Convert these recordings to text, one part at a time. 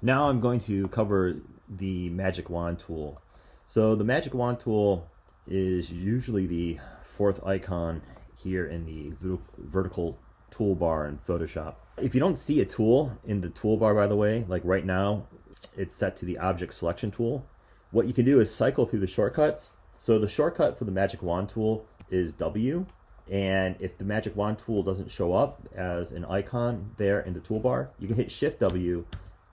Now I'm going to cover the Magic Wand tool. So the Magic Wand tool is usually the fourth icon here in the vertical toolbar in Photoshop. If you don't see a tool in the toolbar, by the way, like right now, it's set to the object selection tool. What you can do is cycle through the shortcuts. So the shortcut for the Magic Wand tool is W. And if the Magic Wand tool doesn't show up as an icon there in the toolbar, you can hit Shift W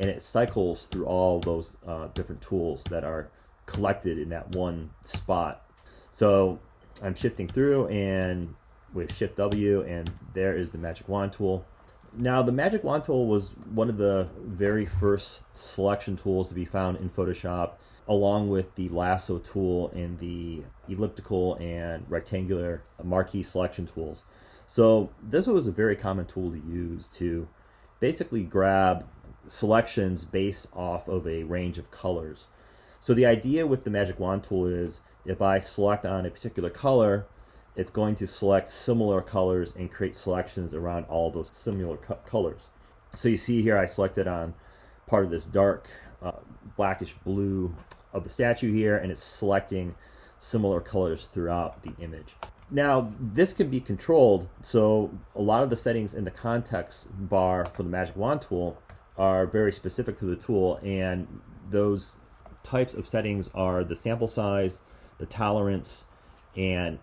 and it cycles through all those different tools that are collected in that one spot. So I'm shifting through and with Shift W, and there is the Magic Wand tool. Now the Magic Wand tool was one of the very first selection tools to be found in Photoshop, along with the lasso tool and the elliptical and rectangular marquee selection tools. So this was a very common tool to use to basically grab selections based off of a range of colors. So the idea with the Magic Wand tool is if I select on a particular color, it's going to select similar colors and create selections around all those similar colors. So you see here I selected on part of this dark blackish blue of the statue here, and it's selecting similar colors throughout the image. Now this can be controlled, so a lot of the settings in the context bar for the Magic Wand tool are very specific to the tool, and those types of settings are the sample size, the tolerance, and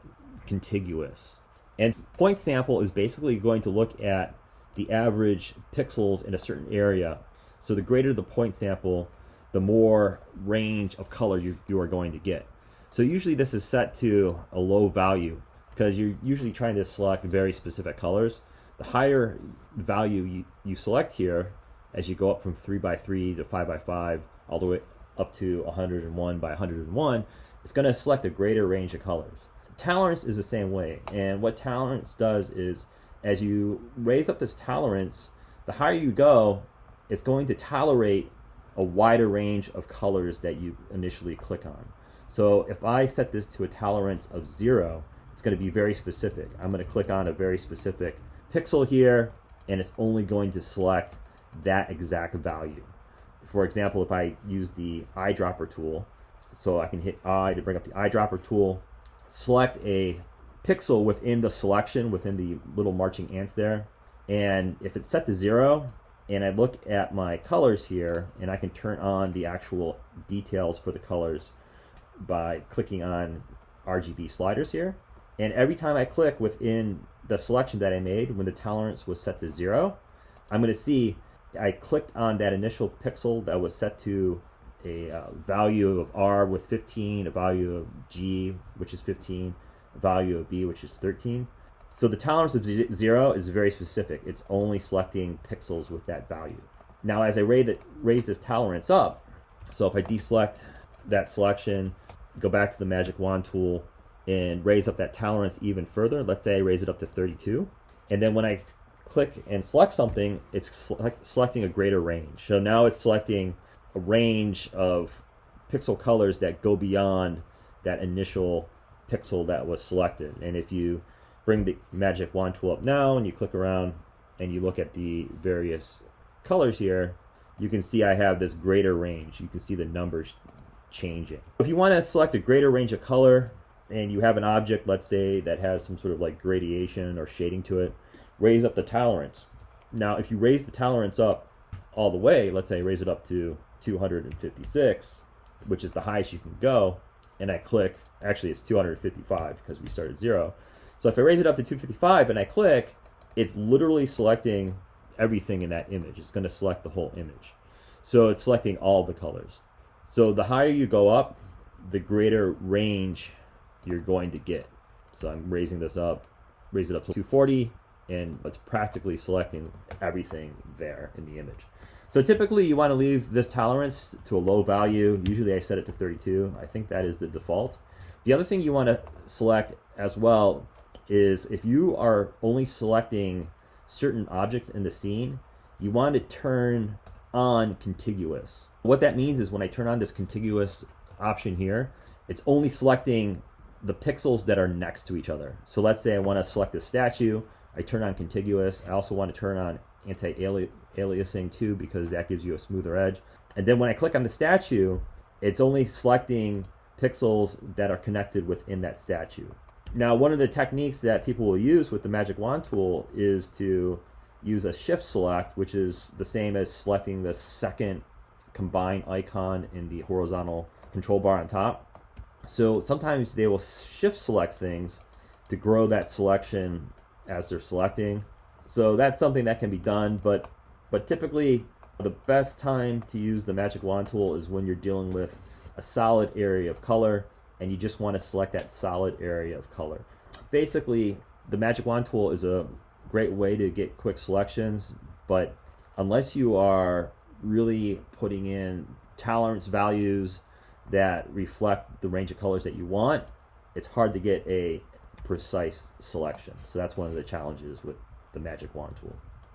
contiguous. And point sample is basically going to look at the average pixels in a certain area. So the greater the point sample, the more range of color you are going to get. So usually this is set to a low value because you're usually trying to select very specific colors. The higher value you select here, as you go up from 3x3 to 5x5 all the way up to 101 by 101, it's going to select a greater range of colors. Tolerance is the same way, and what tolerance does is as you raise up this tolerance, the higher you go, it's going to tolerate a wider range of colors that you initially click on. So if I set this to a tolerance of 0, it's going to be very specific. I'm going to click on a very specific pixel here, and it's only going to select that exact value. For example, if I use the eyedropper tool, so I can hit I to bring up the eyedropper tool, select a pixel within the selection, within the little marching ants there, and if it's set to 0, and I look at my colors here, and I can turn on the actual details for the colors by clicking on RGB sliders here. And every time I click within the selection that I made when the tolerance was set to 0, I'm going to see I clicked on that initial pixel that was set to a value of R with 15, a value of G, which is 15, a value of B, which is 13. So the tolerance of 0 is very specific. It's only selecting pixels with that value. Now as I raise this tolerance up, so if I deselect that selection, go back to the Magic Wand tool and raise up that tolerance even further, let's say I raise it up to 32, and then when I click and select something, it's selecting a greater range. So now it's selecting a range of pixel colors that go beyond that initial pixel that was selected. And if you bring the Magic Wand tool up now and you click around and you look at the various colors here, you can see I have this greater range. You can see the numbers changing. If you want to select a greater range of color and you have an object, let's say, that has some sort of like gradation or shading to it, raise up the tolerance. Now if you raise the tolerance up all the way, let's say raise it up to 256, which is the highest you can go, and I click, actually it's 255 because we started 0. So if I raise it up to 255 and I click, it's literally selecting everything in that image. It's going to select the whole image. So it's selecting all the colors. So the higher you go up, the greater range you're going to get. So I'm raising this up, raise it up to 240, and it's practically selecting everything there in the image. So typically you want to leave this tolerance to a low value. Usually I set it to 32. I think that is the default. The other thing you want to select as well is if you are only selecting certain objects in the scene, you want to turn on contiguous. What that means is when I turn on this contiguous option here, it's only selecting the pixels that are next to each other. So let's say I want to select a statue, I turn on contiguous. I also want to turn on aliasing too, because that gives you a smoother edge. And then when I click on the statue, it's only selecting pixels that are connected within that statue. Now, one of the techniques that people will use with the Magic Wand tool is to use a shift select, which is the same as selecting the second combine icon in the horizontal control bar on top. So sometimes they will shift select things to grow that selection as they're selecting. So that's something that can be done, but typically the best time to use the Magic Wand tool is when you're dealing with a solid area of color and you just want to select that solid area of color. Basically, the Magic Wand tool is a great way to get quick selections, but unless you are really putting in tolerance values that reflect the range of colors that you want, it's hard to get a precise selection. So that's one of the challenges with the Magic Wand tool.